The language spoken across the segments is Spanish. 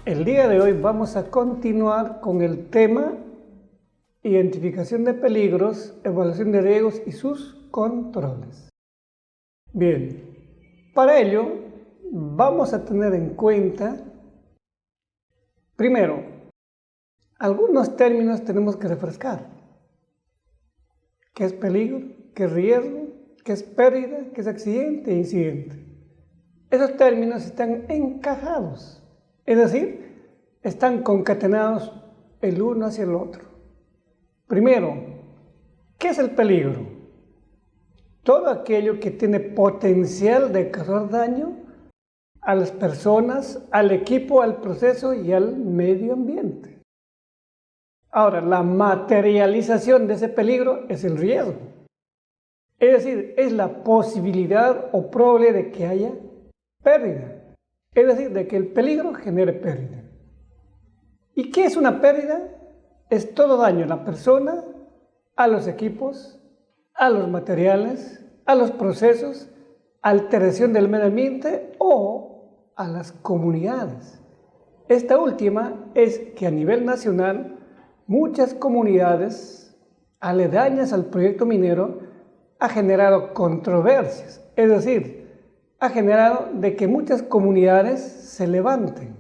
El día de hoy vamos a continuar con el tema identificación de peligros, evaluación de riesgos y sus controles. Bien, para ello vamos a tener en cuenta, primero, algunos términos tenemos que refrescar. ¿Qué es peligro? ¿Qué es riesgo? ¿Qué es pérdida? ¿Qué es accidente e incidente? Esos términos están encajados, es decir, están concatenados el uno hacia el otro. Primero, ¿qué es el peligro? Todo aquello que tiene potencial de causar daño a las personas, al equipo, al proceso y al medio ambiente. Ahora, la materialización de ese peligro es el riesgo. Es decir, es la posibilidad o probable de que haya pérdida. Es decir, de que el peligro genere pérdida. ¿Y qué es una pérdida? Es todo daño a la persona, a los equipos, a los materiales, a los procesos, alteración del medio ambiente o a las comunidades. Esta última es que a nivel nacional muchas comunidades aledañas al proyecto minero ha generado controversias, es decir, ha generado de que muchas comunidades se levanten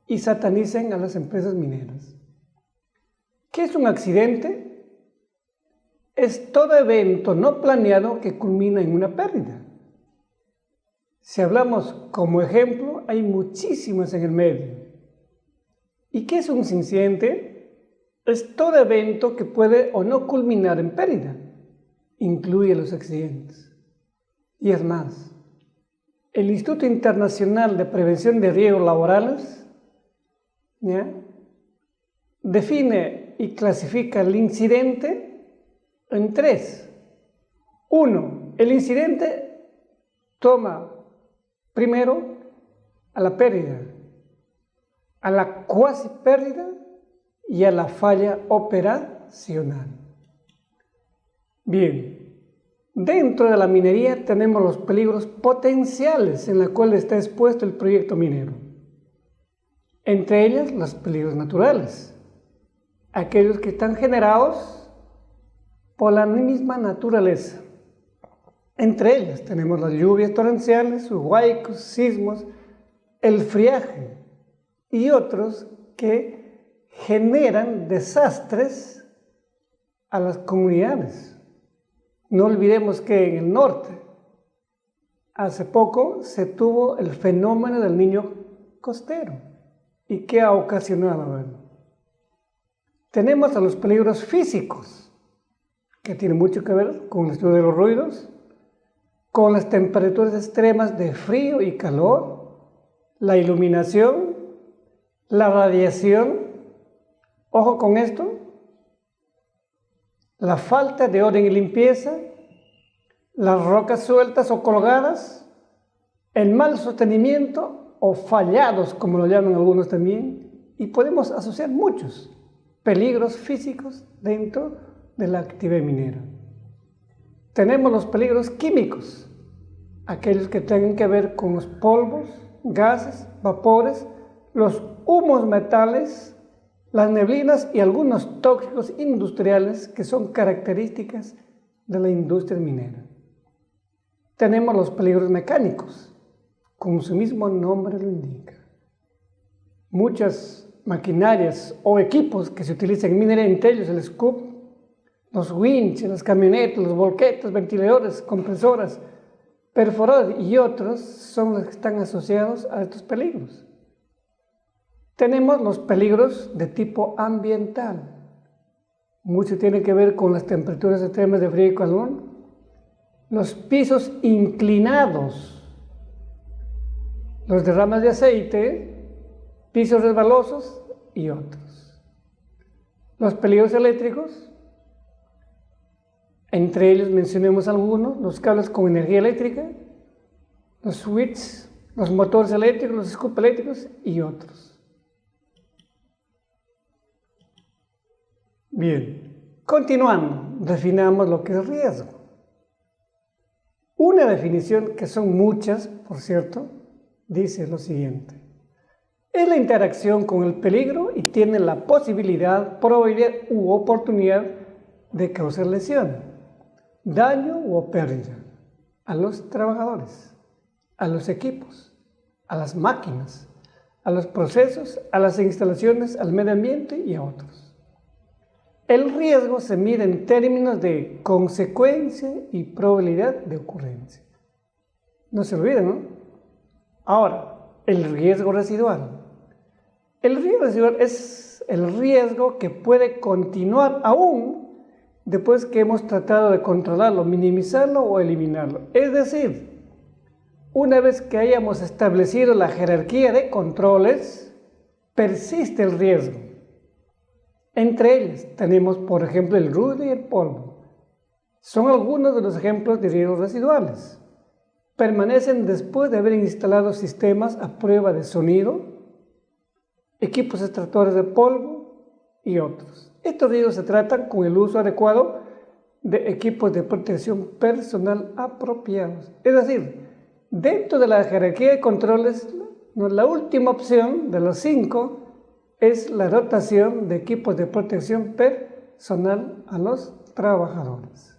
y satanicen a las empresas mineras. ¿Qué es un accidente? Es todo evento no planeado que culmina en una pérdida. Si hablamos como ejemplo, hay muchísimas en el medio. ¿Y qué es un incidente? Es todo evento que puede o no culminar en pérdida. Incluye los accidentes. Y es más, el Instituto Internacional de Prevención de Riesgos Laborales define y clasifica el incidente en tres. Uno, el incidente toma primero a la pérdida, a la cuasi pérdida y a la falla operacional. Bien, dentro de la minería tenemos los peligros potenciales en los cuales está expuesto el proyecto minero. Entre ellas, los peligros naturales, aquellos que están generados por la misma naturaleza. Entre ellas tenemos las lluvias torrenciales, huaicos, sismos, el friaje y otros que generan desastres a las comunidades. No olvidemos que en el norte, hace poco se tuvo el fenómeno del niño costero. ¿Y qué ha ocasionado? Tenemos a los peligros físicos, que tienen mucho que ver con el estudio de los ruidos, con las temperaturas extremas de frío y calor, la iluminación, la radiación. Ojo con esto. La falta de orden y limpieza, las rocas sueltas o colgadas, el mal sostenimiento o fallados, como lo llaman algunos también, y podemos asociar muchos peligros físicos dentro de la actividad minera. Tenemos los peligros químicos, aquellos que tengan que ver con los polvos, gases, vapores, los humos metales, las neblinas y algunos tóxicos industriales que son características de la industria minera. Tenemos los peligros mecánicos, como su mismo nombre lo indica. Muchas maquinarias o equipos que se utilizan en minería, entre ellos el scoop, los winches, las camionetas, los volquetas, ventiladores, compresoras, perforadores y otros son los que están asociados a estos peligros. Tenemos los peligros de tipo ambiental. Mucho tiene que ver con las temperaturas extremas de frío y calor, los pisos inclinados, los derrames de aceite, pisos resbalosos y otros. Los peligros eléctricos, entre ellos mencionemos algunos, los cables con energía eléctrica, los switches, los motores eléctricos, los scoops eléctricos y otros. Bien, continuando, definamos lo que es riesgo. Una definición, que son muchas, por cierto, dice lo siguiente: Es la interacción con el peligro y tiene la posibilidad, probabilidad u oportunidad de causar lesión, daño o pérdida a los trabajadores, a los equipos, a las máquinas, a los procesos, a las instalaciones, al medio ambiente y a otros. El riesgo se mide en términos de consecuencia y probabilidad de ocurrencia. No se olviden, ¿no? Ahora, el riesgo residual. El riesgo residual es el riesgo que puede continuar aún después que hemos tratado de controlarlo, minimizarlo o eliminarlo. Es decir, una vez que hayamos establecido la jerarquía de controles, persiste el riesgo. Entre ellos tenemos, por ejemplo, el ruido y el polvo. Son algunos de los ejemplos de riesgos residuales. Permanecen después de haber instalado sistemas a prueba de sonido, equipos extractores de polvo y otros. Estos riesgos se tratan con el uso adecuado de equipos de protección personal apropiados. Es decir, dentro de la jerarquía de controles, la última opción de los 5 es la dotación de equipos de protección personal a los trabajadores.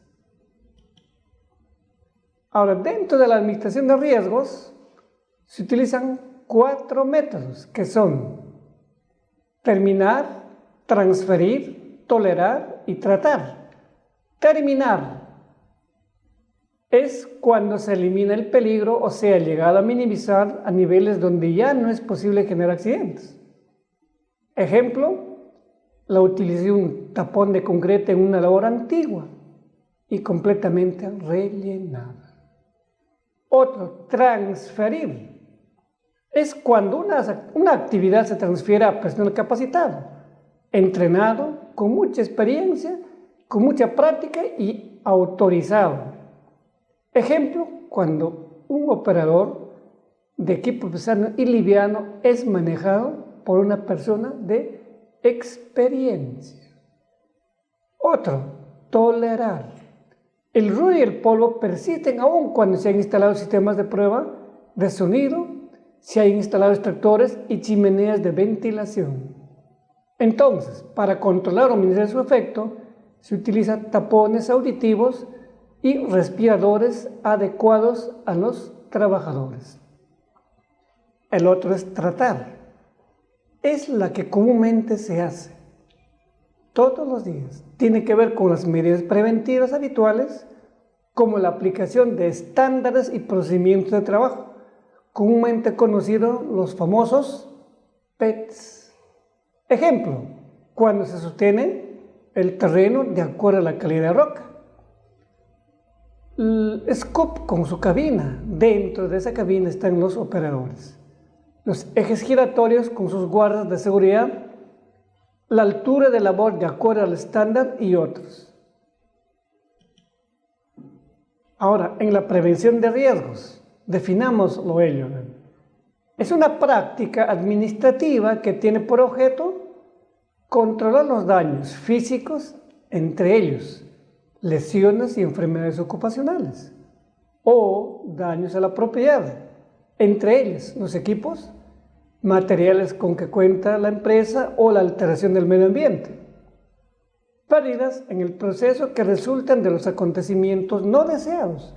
Ahora, dentro de la administración de riesgos se utilizan 4 métodos que son terminar, transferir, tolerar y tratar. Terminar es cuando se elimina el peligro o sea llegado a minimizar a niveles donde ya no es posible generar accidentes. Ejemplo, la utilización de un tapón de concreto en una labor antigua y completamente rellenada. Otro, transferir. Es cuando una actividad se transfiere a personal capacitado, entrenado, con mucha experiencia, con mucha práctica y autorizado. Ejemplo, cuando un operador de equipo pesado y liviano es manejado por una persona de experiencia. Otro, tolerar. El ruido y el polvo persisten aún cuando se han instalado sistemas de prueba de sonido, se han instalado extractores y chimeneas de ventilación. Entonces, para controlar o minimizar su efecto, se utilizan tapones auditivos y respiradores adecuados a los trabajadores. El otro es tratar. Es la que comúnmente se hace todos los días. Tiene que ver con las medidas preventivas habituales, como la aplicación de estándares y procedimientos de trabajo, comúnmente conocidos los famosos PETs. Ejemplo, cuando se sostiene el terreno de acuerdo a la calidad de roca. El scoop con su cabina. Dentro de esa cabina están los operadores. Los ejes giratorios con sus guardas de seguridad, la altura de labor de acuerdo al estándar y otros. Ahora, en la prevención de riesgos, definamos lo ello. Es una práctica administrativa que tiene por objeto controlar los daños físicos, entre ellos lesiones y enfermedades ocupacionales, o daños a la propiedad, entre ellos los equipos, materiales con que cuenta la empresa o la alteración del medio ambiente. Pérdidas en el proceso que resultan de los acontecimientos no deseados,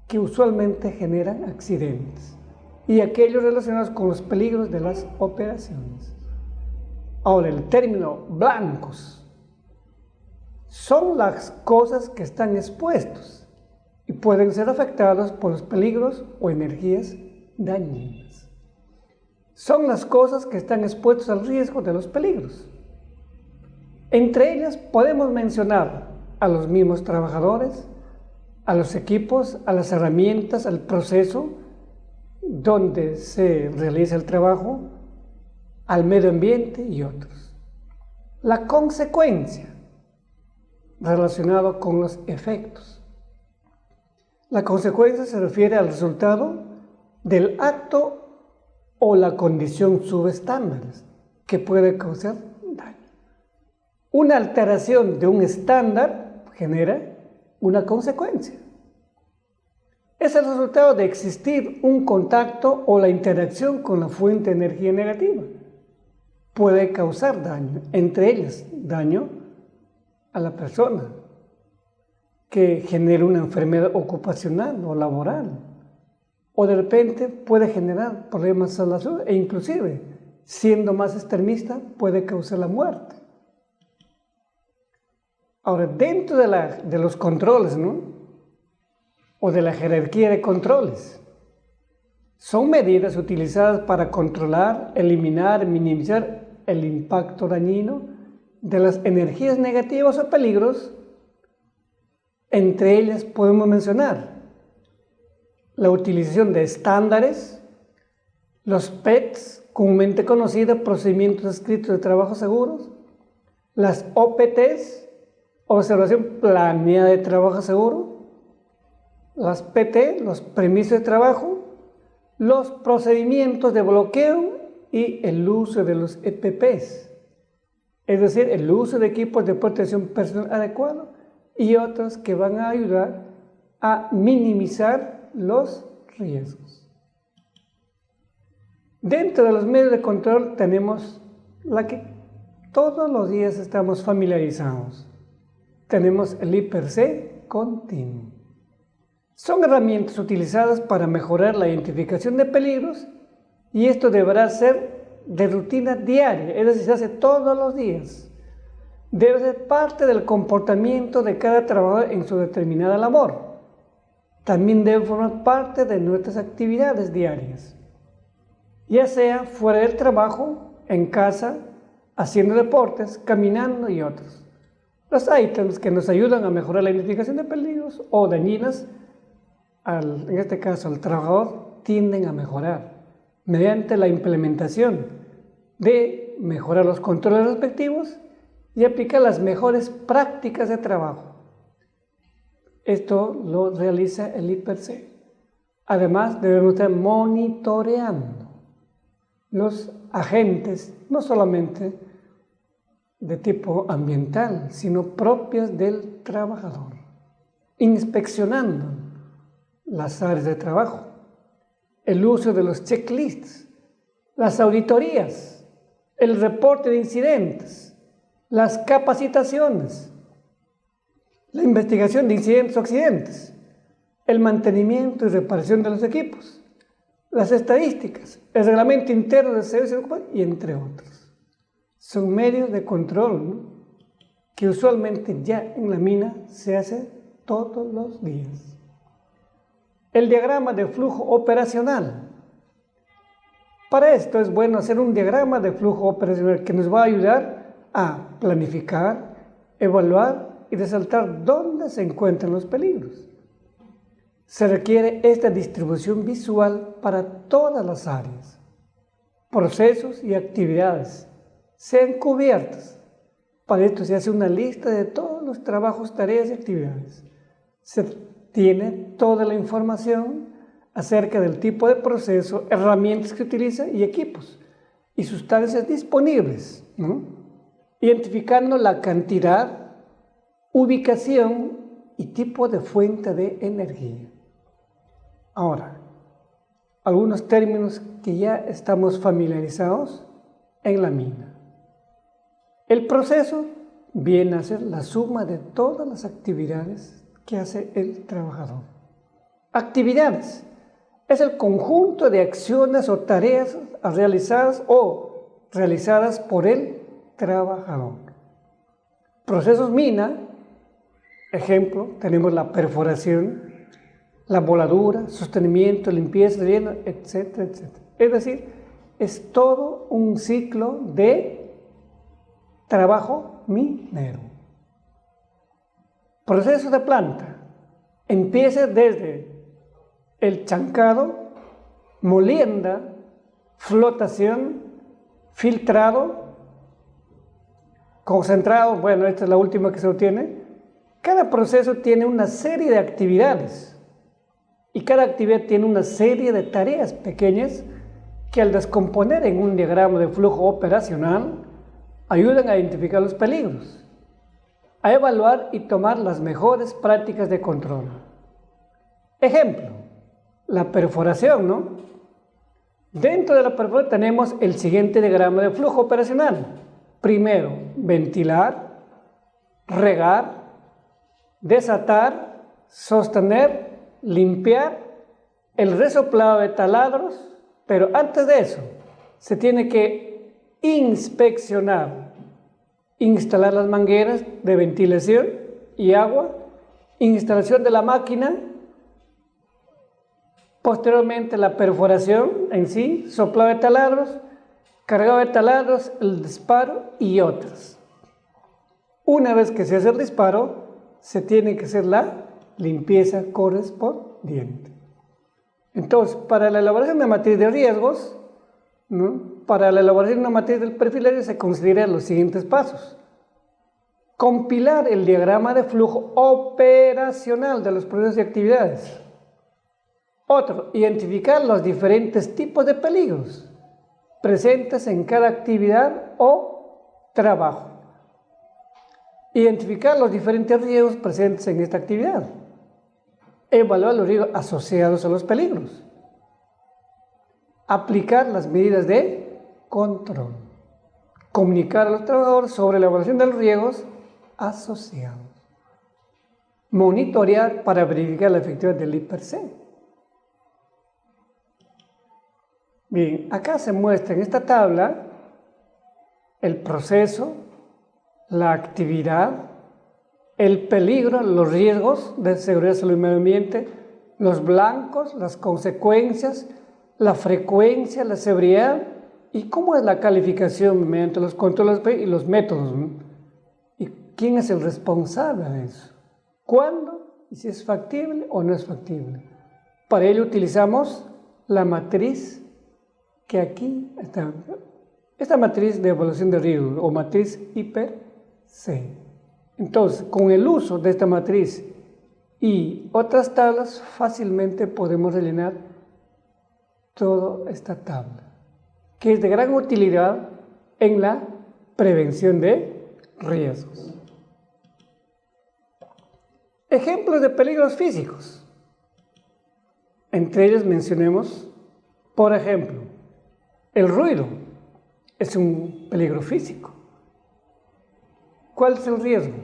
que usualmente generan accidentes, y aquellos relacionados con los peligros de las operaciones. Ahora, el término blancos son las cosas que están expuestos y pueden ser afectados por los peligros o energías dañinas. Son las cosas que están expuestas al riesgo de los peligros. Entre ellas podemos mencionar a los mismos trabajadores, a los equipos, a las herramientas, al proceso donde se realiza el trabajo, al medio ambiente y otros. La consecuencia relacionada con los efectos. La consecuencia se refiere al resultado del acto o la condición subestándares que puede causar daño. Una alteración de un estándar genera una consecuencia. Es el resultado de existir un contacto o la interacción con la fuente de energía negativa. Puede causar daño, entre ellas daño a la persona, que genere una enfermedad ocupacional o laboral, o de repente puede generar problemas a la salud e inclusive, siendo más extremista, puede causar la muerte. Ahora, dentro de los controles, ¿no?, o de la jerarquía de controles, son medidas utilizadas para controlar, eliminar, minimizar el impacto dañino de las energías negativas o peligros. Entre ellas podemos mencionar la utilización de estándares, los PETs, comúnmente conocidos, procedimientos escritos de trabajo seguros, las OPTs, observación planeada de trabajo seguro, las PT, los permisos de trabajo, los procedimientos de bloqueo y el uso de los EPPs, es decir, el uso de equipos de protección personal adecuado y otros que van a ayudar a minimizar los riesgos. Dentro de los medios de control tenemos la que todos los días estamos familiarizados. Tenemos el I+C continuo. Son herramientas utilizadas para mejorar la identificación de peligros y esto deberá ser de rutina diaria, es decir, se hace todos los días. Debe ser parte del comportamiento de cada trabajador en su determinada labor. También debe formar parte de nuestras actividades diarias, ya sea fuera del trabajo, en casa, haciendo deportes, caminando y otros. Los ítems que nos ayudan a mejorar la identificación de peligros o dañinas, en este caso al trabajador, tienden a mejorar mediante la implementación de mejorar los controles respectivos y aplicar las mejores prácticas de trabajo. Esto lo realiza el I+C. Además, debemos estar monitoreando los agentes, no solamente de tipo ambiental, sino propios del trabajador, inspeccionando las áreas de trabajo, el uso de los checklists, las auditorías, el reporte de incidentes, las capacitaciones, la investigación de incidentes o accidentes, el mantenimiento y reparación de los equipos, las estadísticas, el reglamento interno de servicios y entre otros. Son medios de control, ¿no?, que usualmente ya en la mina se hace todos los días. El diagrama de flujo operacional. Para esto es bueno hacer un diagrama de flujo operacional que nos va a ayudar a planificar, evaluar y resaltar dónde se encuentran los peligros. Se requiere esta distribución visual para todas las áreas, procesos y actividades sean cubiertas. Para esto se hace una lista de todos los trabajos, tareas y actividades. Se tiene toda la información acerca del tipo de proceso, herramientas que utiliza y equipos y sustancias disponibles, ¿no?, identificando la cantidad, ubicación y tipo de fuente de energía. Ahora, algunos términos que ya estamos familiarizados en la mina. El proceso viene a ser la suma de todas las actividades que hace el trabajador. Actividades es el conjunto de acciones o tareas realizadas por el trabajador. Procesos mina, ejemplo, tenemos la perforación, la voladura, sostenimiento, limpieza, relleno, etcétera, etcétera. Es decir, es todo un ciclo de trabajo minero. Proceso de planta. Empieza desde el chancado, molienda, flotación, filtrado, concentrado. Bueno, esta es la última que se obtiene. Cada proceso tiene una serie de actividades y cada actividad tiene una serie de tareas pequeñas que al descomponer en un diagrama de flujo operacional ayudan a identificar los peligros, a evaluar y tomar las mejores prácticas de control. Ejemplo, la perforación, ¿no? Dentro de la perforación tenemos el siguiente diagrama de flujo operacional. Primero, ventilar, regar, desatar, sostener, limpiar, el resoplado de taladros, pero antes de eso se tiene que inspeccionar, instalar las mangueras de ventilación y agua, instalación de la máquina, posteriormente la perforación en sí, soplado de taladros, cargado de taladros, el disparo y otros. Una vez que se hace el disparo, se tiene que hacer la limpieza correspondiente. Entonces, para la elaboración de matriz de riesgos, ¿no? Para la elaboración de una matriz del perfilario se consideran los siguientes pasos. Compilar el diagrama de flujo operacional de los procesos y actividades. Otro, identificar los diferentes tipos de peligros presentes en cada actividad o trabajo. Identificar los diferentes riesgos presentes en esta actividad. Evaluar los riesgos asociados a los peligros. Aplicar las medidas de control. Comunicar a los trabajadores sobre la evaluación de los riesgos asociados. Monitorear para verificar la efectividad del I+C. Bien, acá se muestra en esta tabla el proceso, la actividad, el peligro, los riesgos de seguridad, salud y medio ambiente, los blancos, las consecuencias, la frecuencia, la severidad y cómo es la calificación mediante los controles y los métodos, ¿no? Y quién es el responsable de eso, cuándo y si es factible o no es factible. Para ello utilizamos la matriz que aquí está, esta matriz de evaluación de riesgo o matriz I+C. Entonces, con el uso de esta matriz y otras tablas, fácilmente podemos rellenar toda esta tabla, que es de gran utilidad en la prevención de riesgos. Ejemplos de peligros físicos. Entre ellos mencionemos, por ejemplo, el ruido es un peligro físico. ¿Cuál es el riesgo?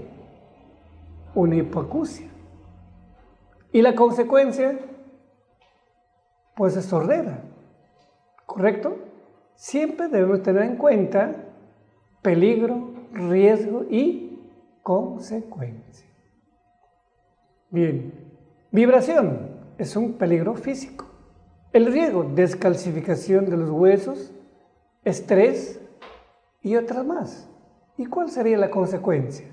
Una hipoacusia. ¿Y la consecuencia? Pues es sordera. ¿Correcto? Siempre debemos tener en cuenta peligro, riesgo y consecuencia. Bien. Vibración es un peligro físico. El riesgo, descalcificación de los huesos, estrés y otras más. ¿Y cuál sería la consecuencia?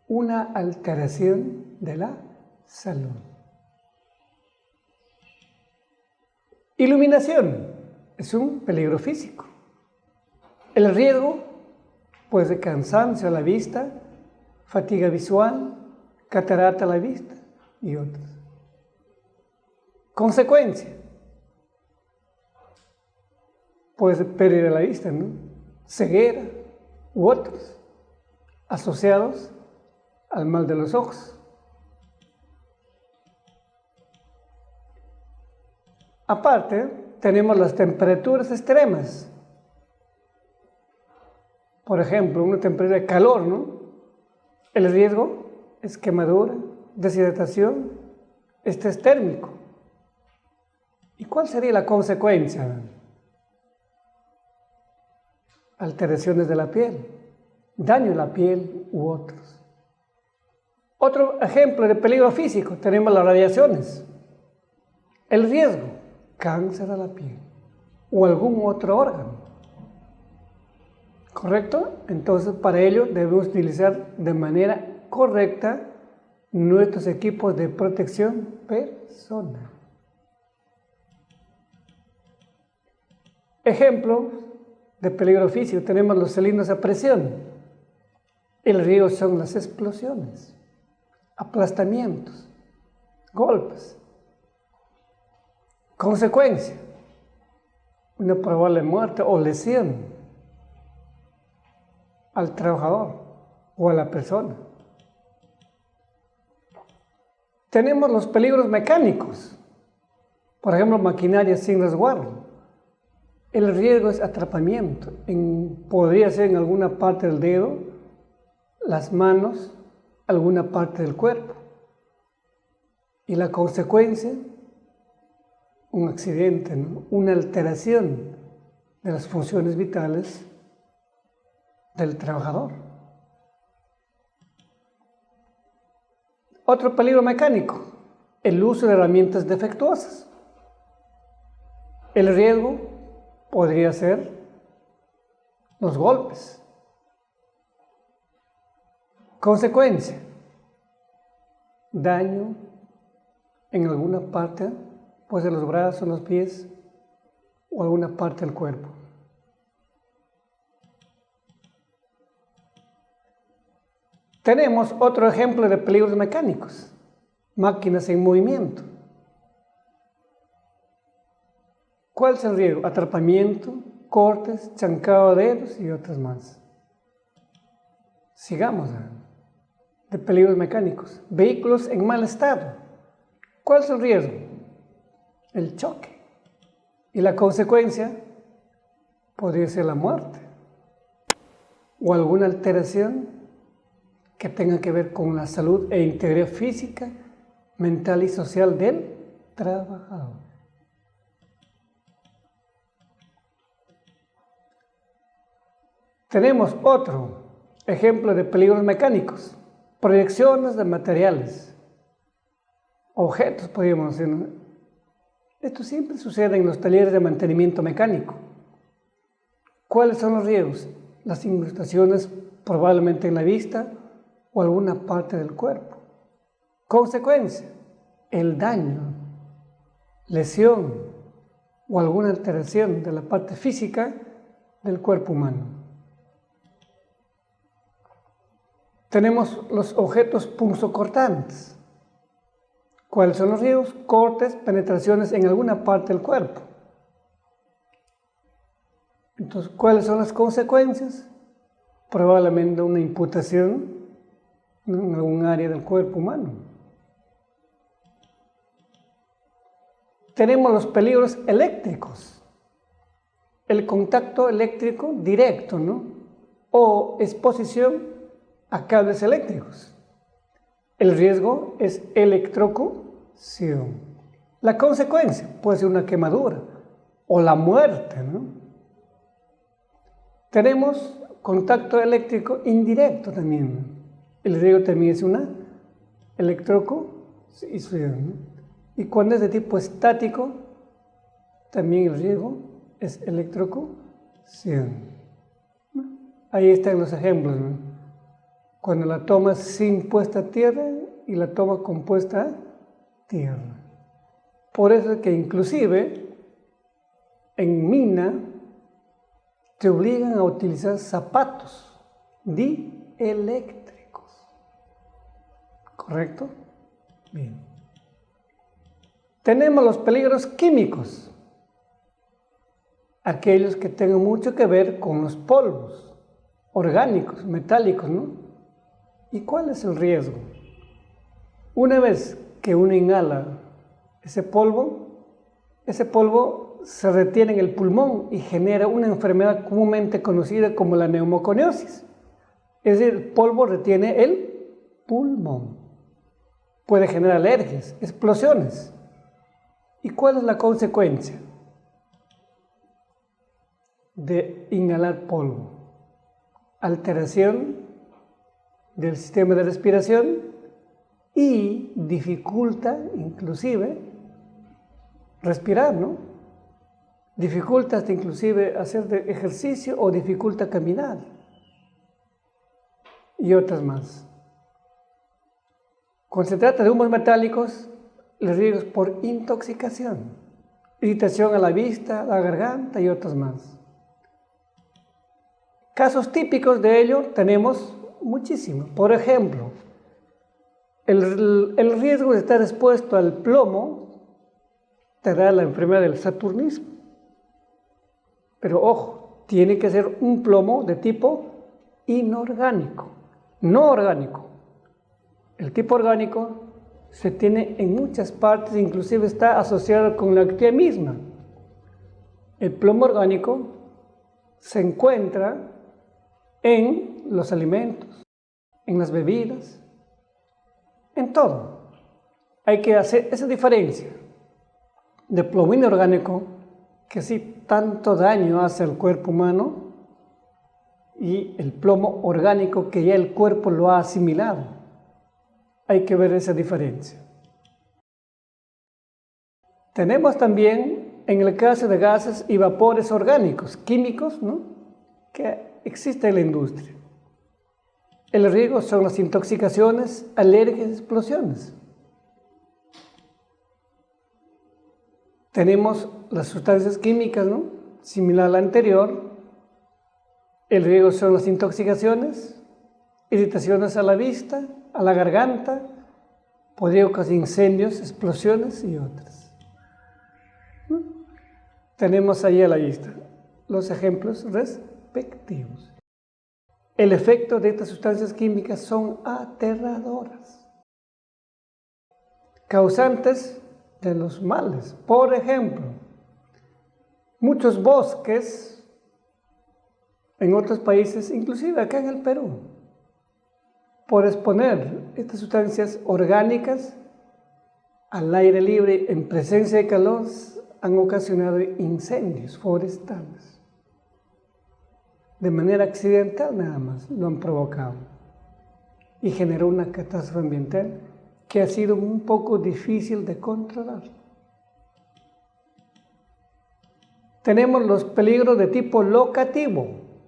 Una alteración de la salud. Iluminación es un peligro físico. El riesgo, pues, de cansancio a la vista, fatiga visual, catarata a la vista y otros. Consecuencia, pues pérdida de la vista, ¿no? Ceguera u otros asociados al mal de los ojos. Aparte, tenemos las temperaturas extremas. Por ejemplo, una temperatura de calor, ¿no? El riesgo es quemadura, deshidratación, estrés térmico. ¿Y cuál sería la consecuencia? Alteraciones de la piel, daño a la piel u otros. Otro ejemplo de peligro físico, tenemos las radiaciones. El riesgo, cáncer a la piel o algún otro órgano. ¿Correcto? Entonces, para ello debemos utilizar de manera correcta nuestros equipos de protección personal. Ejemplos de peligro físico, tenemos los cilindros a presión. El riesgo son las explosiones, aplastamientos, golpes. Consecuencia, una probable muerte o lesión al trabajador o a la persona. Tenemos los peligros mecánicos. Por ejemplo, maquinaria sin resguardo. El riesgo es atrapamiento. Podría ser en alguna parte del dedo, las manos, alguna parte del cuerpo. Y la consecuencia, un accidente, ¿no? Una alteración de las funciones vitales del trabajador. Otro peligro mecánico, el uso de herramientas defectuosas. El riesgo podría ser los golpes. Consecuencia, daño en alguna parte, puede ser los brazos, los pies o alguna parte del cuerpo. Tenemos otro ejemplo de peligros mecánicos, máquinas en movimiento. ¿Cuál es el riesgo? Atrapamiento, cortes, chancado de dedos y otras más. Sigamos de peligros mecánicos. Vehículos en mal estado. ¿Cuál es el riesgo? El choque. Y la consecuencia podría ser la muerte o alguna alteración que tenga que ver con la salud e integridad física, mental y social del trabajador. Tenemos otro ejemplo de peligros mecánicos, proyecciones de materiales, objetos, podríamos decir, ¿no? Esto siempre sucede en los talleres de mantenimiento mecánico. ¿Cuáles son los riesgos? Las incrustaciones probablemente en la vista o alguna parte del cuerpo. Consecuencia, el daño, lesión o alguna alteración de la parte física del cuerpo humano. Tenemos los objetos punzocortantes. ¿Cuáles son los riesgos? Cortes, penetraciones en alguna parte del cuerpo. Entonces, ¿cuáles son las consecuencias? Probablemente una imputación en algún área del cuerpo humano. Tenemos los peligros eléctricos. El contacto eléctrico directo, ¿no? O exposición a cables eléctricos. El riesgo es electrocución. La consecuencia puede ser una quemadura o la muerte, ¿no? Tenemos contacto eléctrico indirecto también. El riesgo también es una electrocución, ¿no? Y cuando es de tipo estático, también el riesgo es electrocución. Ahí están los ejemplos, ¿no? Cuando la toma sin puesta a tierra y la toma con puesta a tierra. Por eso es que inclusive en mina te obligan a utilizar zapatos dieléctricos. ¿Correcto? Bien. Tenemos los peligros químicos. Aquellos que tengan mucho que ver con los polvos orgánicos, metálicos, ¿no? ¿Y cuál es el riesgo? Una vez que uno inhala ese polvo se retiene en el pulmón y genera una enfermedad comúnmente conocida como la neumoconiosis. Es decir, el polvo retiene el pulmón. Puede generar alergias, explosiones. ¿Y cuál es la consecuencia de inhalar polvo? Alteración del sistema de respiración y dificulta inclusive respirar, ¿no? Dificulta hasta inclusive hacer ejercicio o dificulta caminar y otras más. Cuando se trata de humos metálicos, los riesgos por intoxicación, irritación a la vista, a la garganta y otros más. Casos típicos de ello tenemos muchísimos. Por ejemplo, el riesgo de estar expuesto al plomo te da la enfermedad del saturnismo. Pero ojo, tiene que ser un plomo de tipo inorgánico, no orgánico. El tipo orgánico se tiene en muchas partes, inclusive está asociado con la actividad misma. El plomo orgánico se encuentra en los alimentos, en las bebidas, en todo. Hay que hacer esa diferencia de plomo inorgánico, que sí tanto daño hace al cuerpo humano, y el plomo orgánico que ya el cuerpo lo ha asimilado. Hay que ver esa diferencia. Tenemos también, en el caso de gases y vapores orgánicos, químicos, ¿no?, que existe en la industria. El riesgo son las intoxicaciones, alergias y explosiones. Tenemos las sustancias químicas, ¿no?, similar a la anterior. El riesgo son las intoxicaciones, irritaciones a la vista, a la garganta, podría ocasionar incendios, explosiones y otras. Tenemos ahí a la vista los ejemplos respectivos. El efecto de estas sustancias químicas son aterradoras, causantes de los males. Por ejemplo, muchos bosques en otros países, inclusive acá en el Perú, por exponer estas sustancias orgánicas al aire libre en presencia de calor, han ocasionado incendios forestales. De manera accidental nada más lo han provocado y generó una catástrofe ambiental que ha sido un poco difícil de controlar. Tenemos los peligros de tipo locativo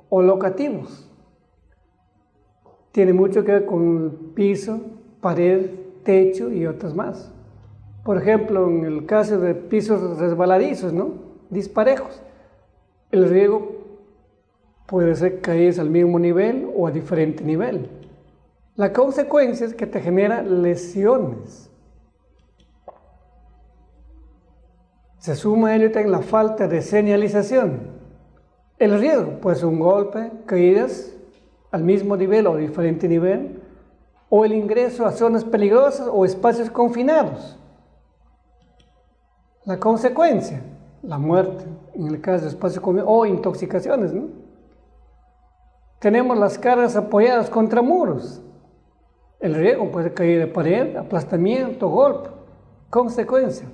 o locativos. Tiene mucho que ver con el piso, pared, techo y otros más. Por ejemplo, en el caso de pisos resbaladizos, ¿no?, disparejos, el riesgo puede ser caídas al mismo nivel o a diferente nivel. La consecuencia es que te genera lesiones. Se suma a ello también la falta de señalización. El riesgo puede ser un golpe, caídas al mismo nivel o diferente nivel, o el ingreso a zonas peligrosas o espacios confinados. La consecuencia, la muerte, en el caso de espacios confinados, o intoxicaciones, ¿no? Tenemos las cargas apoyadas contra muros. El riesgo puede ser caída de pared, aplastamiento, golpe. Consecuencia,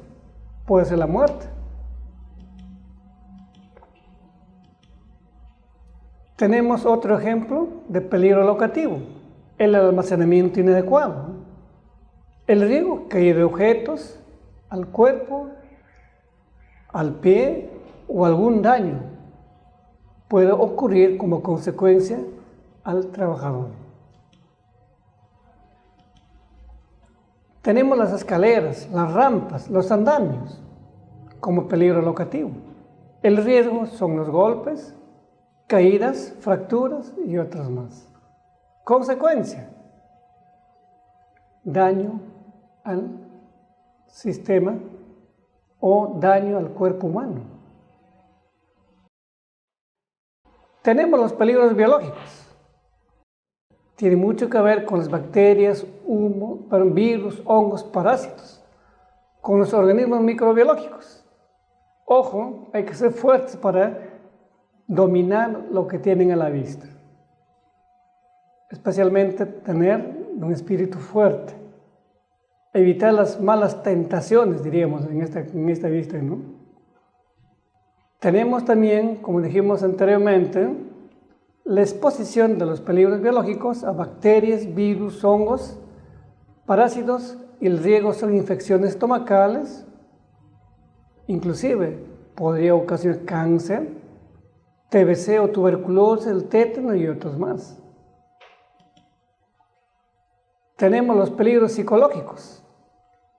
puede ser la muerte. Tenemos otro ejemplo de peligro locativo, el almacenamiento inadecuado. El riesgo, caída de objetos al cuerpo, al pie o algún daño puede ocurrir como consecuencia al trabajador. Tenemos las escaleras, las rampas, los andamios como peligro locativo. El riesgo son los golpes, caídas, fracturas y otras más. Consecuencia, daño al sistema o daño al cuerpo humano. Tenemos los peligros biológicos. Tiene mucho que ver con las bacterias, virus, hongos, parásitos, con los organismos microbiológicos. Ojo, hay que ser fuertes para dominar lo que tienen a la vista. Especialmente tener un espíritu fuerte. Evitar las malas tentaciones, diríamos, en esta vista, ¿no? Tenemos también, como dijimos anteriormente, la exposición de los peligros biológicos a bacterias, virus, hongos, parásitos, y el riesgo son infecciones estomacales, inclusive podría ocasionar cáncer, TBC o tuberculosis, el tétano y otros más. Tenemos los peligros psicológicos,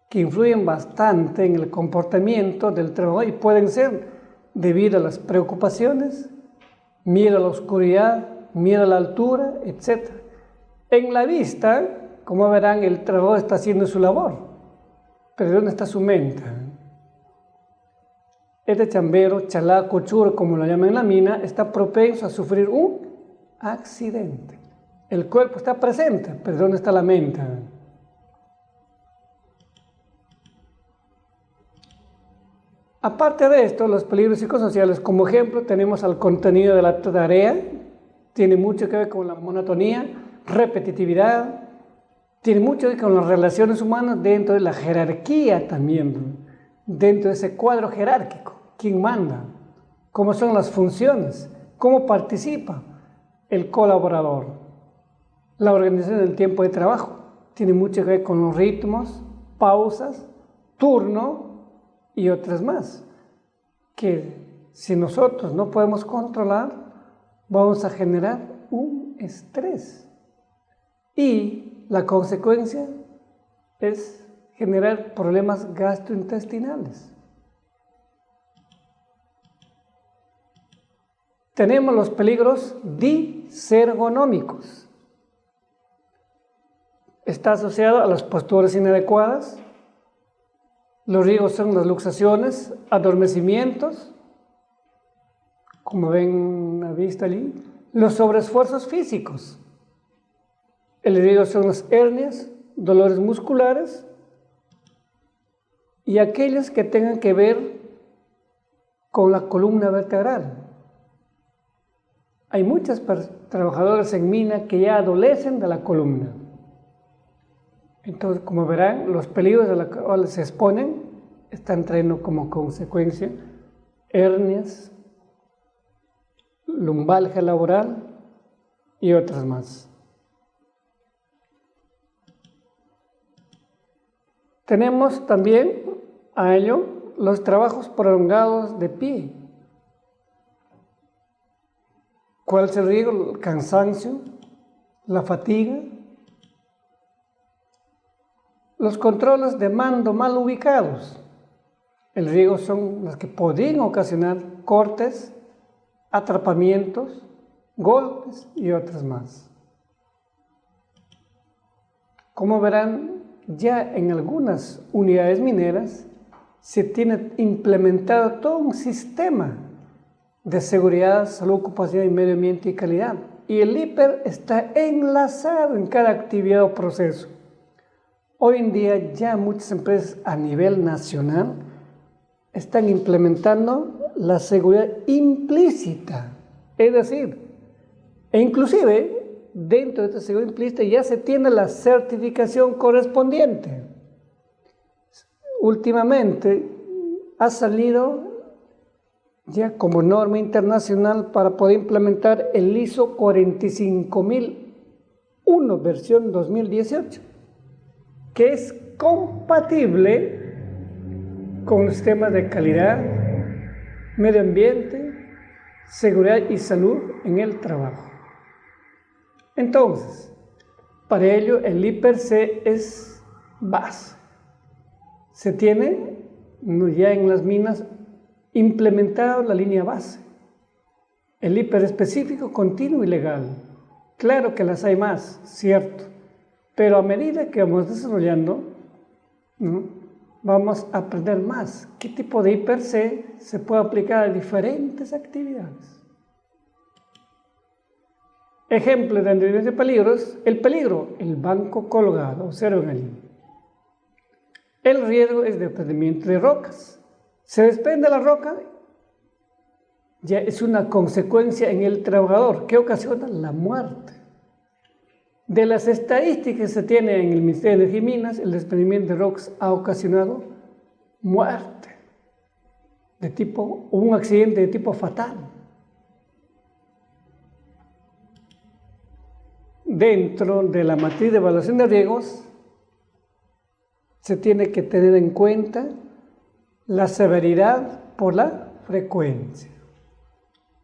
que influyen bastante en el comportamiento del trabajador y pueden ser debido a las preocupaciones, miedo a la oscuridad, miedo a la altura, etc. En la vista, como verán, el trabajador está haciendo su labor, pero ¿dónde está su mente? Este chambero, chalaco, churro, como lo llaman en la mina, está propenso a sufrir un accidente. El cuerpo está presente, pero ¿dónde está la mente? Aparte de esto, los peligros psicosociales, como ejemplo, tenemos al contenido de la tarea, tiene mucho que ver con la monotonía, repetitividad, tiene mucho que ver con las relaciones humanas dentro de la jerarquía también, dentro de ese cuadro jerárquico. ¿Quién manda? ¿Cómo son las funciones? ¿Cómo participa el colaborador? La organización del tiempo de trabajo tiene mucho que ver con los ritmos, pausas, turno y otras más, que si nosotros no podemos controlar, vamos a generar un estrés. Y la consecuencia es generar problemas gastrointestinales. Tenemos los peligros disergonómicos. Está asociado a las posturas inadecuadas. Los riesgos son las luxaciones, adormecimientos, como ven a vista allí, los sobreesfuerzos físicos. El riesgo son las hernias, dolores musculares y aquellos que tengan que ver con la columna vertebral. Hay muchos trabajadores en mina que ya adolecen de la columna. Entonces, como verán, los peligros a los cuales se exponen están trayendo como consecuencia hernias, lumbalgia laboral y otras más. Tenemos también a ello los trabajos prolongados de pie. ¿Cuál es el riesgo? El cansancio, la fatiga. Los controles de mando mal ubicados. El riesgo son los que podrían ocasionar cortes, atrapamientos, golpes y otras más. Como verán, ya en algunas unidades mineras se tiene implementado todo un sistema de seguridad, salud ocupacional y medio ambiente y calidad. Y el IPER está enlazado en cada actividad o proceso. Hoy en día ya muchas empresas a nivel nacional están implementando la seguridad implícita. Es decir, e inclusive dentro de esta seguridad implícita ya se tiene la certificación correspondiente. Últimamente ha salido ya como norma internacional para poder implementar el ISO 45001 versión 2018, que es compatible con los temas de calidad, medio ambiente, seguridad y salud en el trabajo. Entonces, para ello el IPER-C es base. Se tiene ya en las minas implementado la línea base, el IPER específico, continuo y legal. Claro que las hay más, cierto, pero a medida que vamos desarrollando, ¿no?, vamos a aprender más qué tipo de IPER-C se puede aplicar a diferentes actividades. Ejemplo de individuos de peligros: el peligro, el banco colgado, observen allí. El riesgo es de desprendimiento de rocas. Se desprende la roca, ya es una consecuencia en el trabajador que ocasiona la muerte. De las estadísticas que se tiene en el Ministerio de Energía y Minas, el desprendimiento de rocas ha ocasionado muerte de tipo, un accidente de tipo fatal. Dentro de la matriz de evaluación de riesgos se tiene que tener en cuenta la severidad por la frecuencia.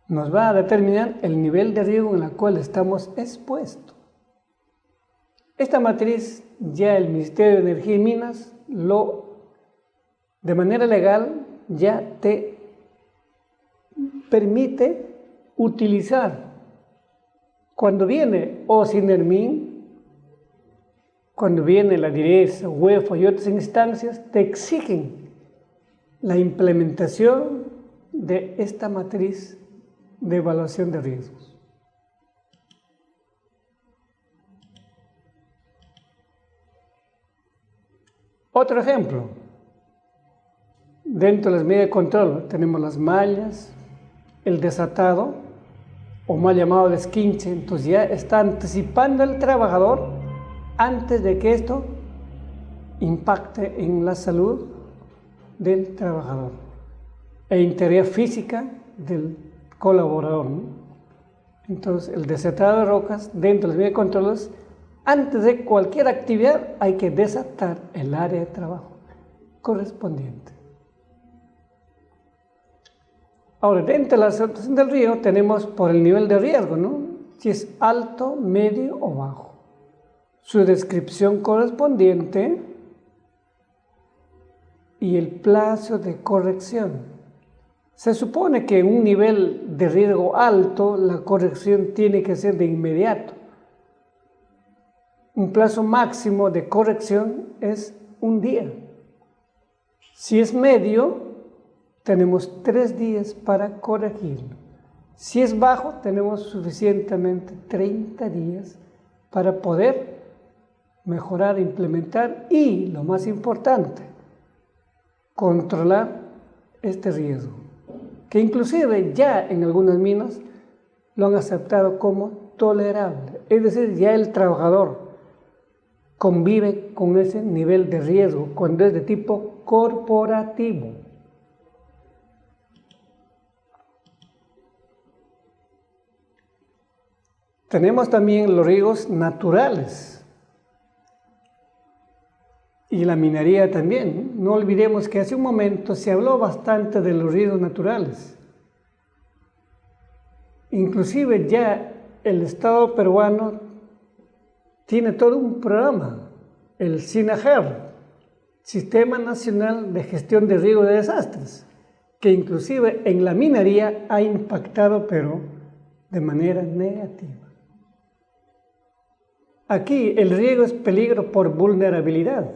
Nos va a determinar el nivel de riesgo en el cual estamos expuestos. Esta matriz ya el Ministerio de Energía y Minas de manera legal ya te permite utilizar. Cuando viene OSINERMIN, cuando viene la DIRESA, UEFA y otras instancias, te exigen la implementación de esta matriz de evaluación de riesgos. Otro ejemplo, Dentro de las medidas de control tenemos las mallas, el desatado o mal llamado desquinche. Entonces ya está anticipando el trabajador antes de que esto impacte en la salud del trabajador e integridad física del colaborador, ¿no? Entonces el desatado de rocas dentro de las medidas de control, antes de cualquier actividad hay que desatar el área de trabajo correspondiente. Ahora, dentro de la situación del riesgo tenemos por el nivel de riesgo, ¿no? Si es alto, medio o bajo. Su descripción correspondiente y el plazo de corrección. Se supone que en un nivel de riesgo alto la corrección tiene que ser de inmediato. Un plazo máximo de corrección es un día. Si es medio, tenemos 3 días para corregirlo. Si es bajo, tenemos suficientemente 30 días para poder mejorar, implementar y, lo más importante, controlar este riesgo, que inclusive ya en algunas minas lo han aceptado como tolerable. Es decir, ya el trabajador convive con ese nivel de riesgo cuando es de tipo corporativo. Tenemos también los riesgos naturales y la minería también. No olvidemos que hace un momento se habló bastante de los riesgos naturales. Inclusive ya el Estado peruano tiene todo un programa, el SINAGER, Sistema Nacional de Gestión de Riesgo de Desastres, que inclusive en la minería ha impactado, pero de manera negativa. Aquí el riesgo es peligro por vulnerabilidad.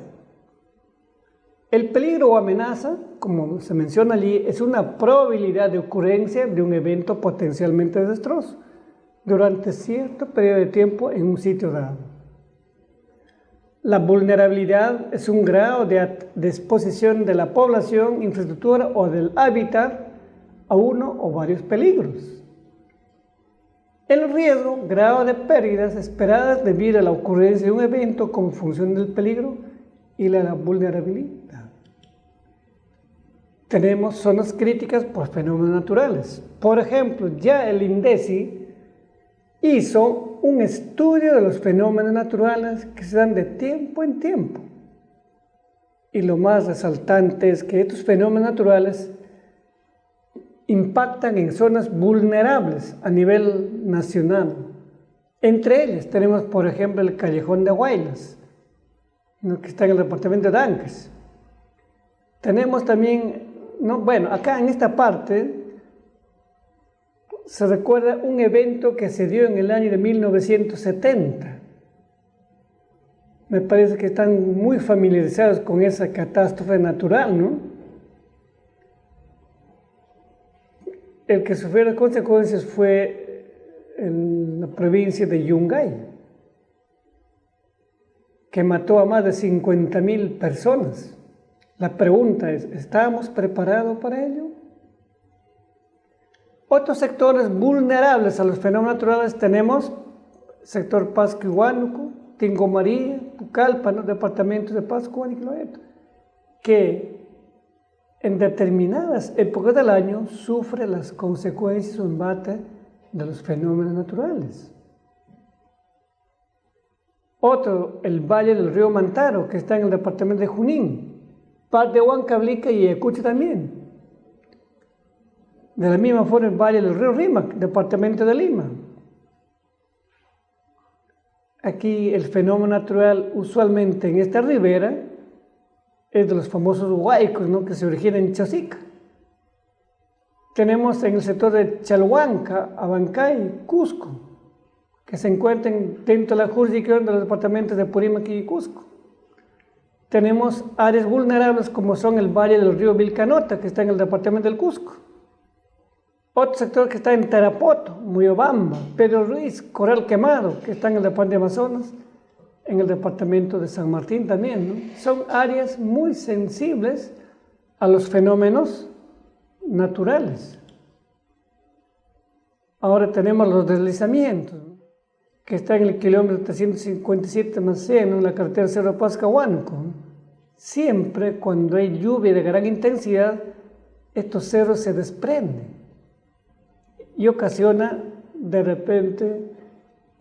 El peligro o amenaza, como se menciona allí, es una probabilidad de ocurrencia de un evento potencialmente desastroso durante cierto periodo de tiempo en un sitio dado. La vulnerabilidad es un grado de exposición de la población, infraestructura o del hábitat a uno o varios peligros. El riesgo, grado de pérdidas esperadas debido a la ocurrencia de un evento con función del peligro y la vulnerabilidad. Tenemos zonas críticas por fenómenos naturales. Por ejemplo, ya el INDECI hizo un estudio de los fenómenos naturales que se dan de tiempo en tiempo. Y lo más resaltante es que estos fenómenos naturales impactan en zonas vulnerables a nivel nacional. Entre ellas tenemos, por ejemplo, el Callejón de Huaylas, que está en el departamento de Ancash. Tenemos también, acá en esta parte se recuerda un evento que se dio en el año de 1970. Me parece que están muy familiarizados con esa catástrofe natural, ¿no? El que sufrió las consecuencias fue en la provincia de Yungay, que mató a más de 50.000 personas. La pregunta es, ¿estábamos preparados para ello? Otros sectores vulnerables a los fenómenos naturales tenemos sector Pasco y Huánuco, Tingo María, Pucallpa, los departamentos de Pasco, Huánuco y Loreto, que en determinadas épocas del año sufre las consecuencias o embate de los fenómenos naturales. Otro, el valle del río Mantaro, que está en el departamento de Junín, parte de Huancavelica y Ayacucho también. De la misma forma el valle del río Rímac, departamento de Lima. Aquí el fenómeno natural usualmente en esta ribera es de los famosos huaicos, ¿no?, que se originan en Chosica. Tenemos en el sector de Chalhuanca, Abancay, Cusco, que se encuentran dentro de la jurisdicción de los departamentos de Purímac y Cusco. Tenemos áreas vulnerables como son el valle del río Vilcanota, que está en el departamento del Cusco. Otro sector que está en Tarapoto, Moyobamba, Pedro Ruiz, Corral Quemado, que está en el departamento de Amazonas, en el departamento de San Martín también, ¿no? Son áreas muy sensibles a los fenómenos naturales. Ahora tenemos los deslizamientos, que están en el kilómetro 357 más 100, en la carretera Cerro Pasco-Huánuco. Siempre cuando hay lluvia de gran intensidad, estos cerros se desprenden y ocasiona de repente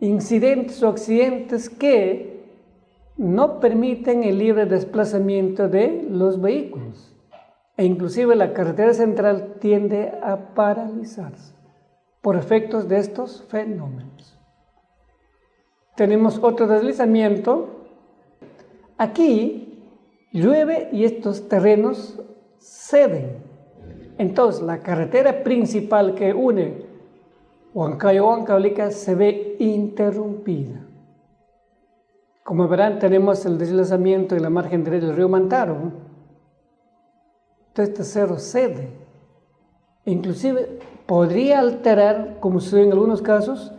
incidentes o accidentes que no permiten el libre desplazamiento de los vehículos, e inclusive la carretera central tiende a paralizarse por efectos de estos fenómenos. Tenemos otro deslizamiento. Aquí llueve y estos terrenos ceden. Entonces la carretera principal que une Huancayo-Huancavelica se ve interrumpida. Como verán, tenemos el deslizamiento en la margen derecha del río Mantaro. Entonces este cerro cede. Inclusive podría alterar, como sucede en algunos casos,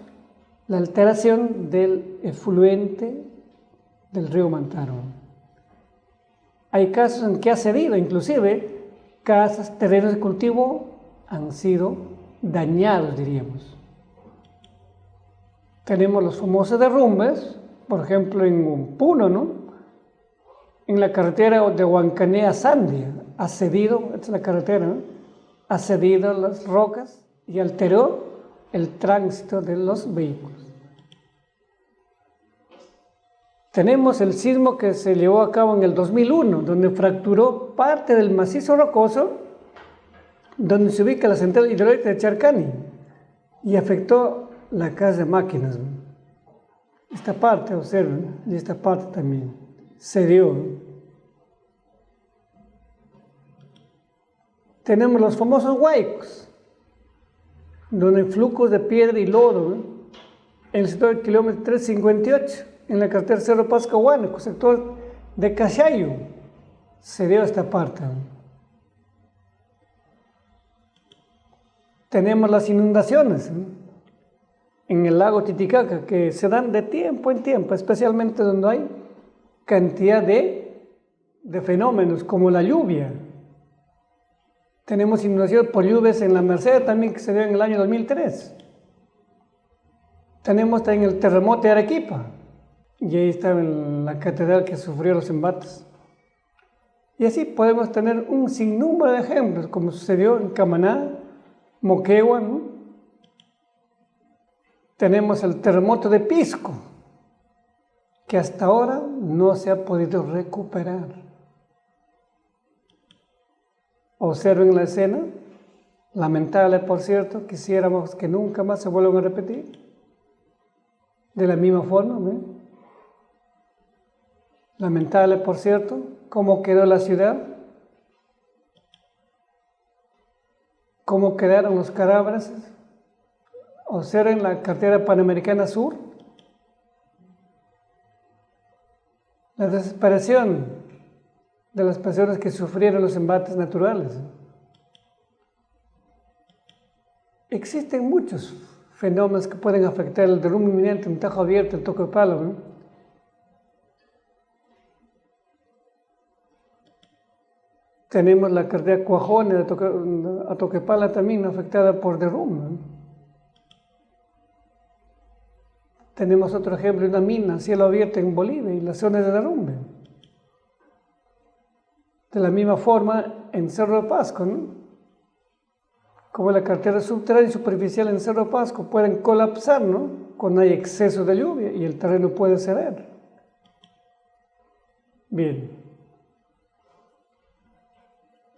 la alteración del efluente del río Mantaro. Hay casos en que ha cedido, inclusive casas, terrenos de cultivo han sido dañados, diríamos. Tenemos los famosos derrumbes, por ejemplo en Puno, ¿no? En la carretera de Huancané a Sandia, ha cedido, esta es la carretera, ¿no? Ha cedido las rocas y alteró el tránsito de los vehículos. Tenemos el sismo que se llevó a cabo en el 2001, donde fracturó parte del macizo rocoso, donde se ubica la central hidroeléctrica de Charcani, y afectó la casa de máquinas. Esta parte, observen, y esta parte también cedió. Tenemos los famosos huaicos, donde hay flujos de piedra y lodo, en el sector del kilómetro 358, en la carretera Cerro Pasco-Huánuco, sector de Cachayo, se dio esta parte. Tenemos las inundaciones en el lago Titicaca, que se dan de tiempo en tiempo, especialmente donde hay cantidad de fenómenos como la lluvia. Tenemos inundaciones por lluvias en la Merced también, que se dio en el año 2003. Tenemos también el terremoto de Arequipa, y ahí está la catedral que sufrió los embates. Y así podemos tener un sinnúmero de ejemplos, como sucedió en Camaná, Moquegua, ¿no? Tenemos el terremoto de Pisco, que hasta ahora no se ha podido recuperar. Observen la escena, lamentable por cierto, quisiéramos que nunca más se vuelvan a repetir. De la misma forma, ¿no? Lamentable por cierto, cómo quedó la ciudad, cómo quedaron los cadáveres. Observen la carretera Panamericana Sur, la desesperación de las personas que sufrieron los embates naturales. Existen muchos fenómenos que pueden afectar el derrumbe inminente, un tajo abierto, el Toquepala, ¿no? Tenemos la carretera Cuajone a Toquepala también afectada por derrumbe, ¿no? Tenemos otro ejemplo, una mina a cielo abierto en Bolivia y las zonas de derrumbe. De la misma forma en Cerro de Pasco, ¿no? Como la carretera subterránea y superficial en Cerro de Pasco pueden colapsar, ¿no? Cuando hay exceso de lluvia y el terreno puede ceder. Bien.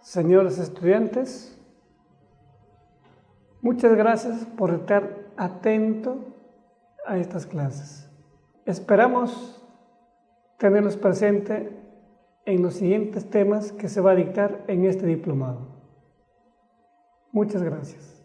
Señores estudiantes, muchas gracias por estar atentos a estas clases. Esperamos tenerlos presentes en los siguientes temas que se va a dictar en este diplomado. Muchas gracias.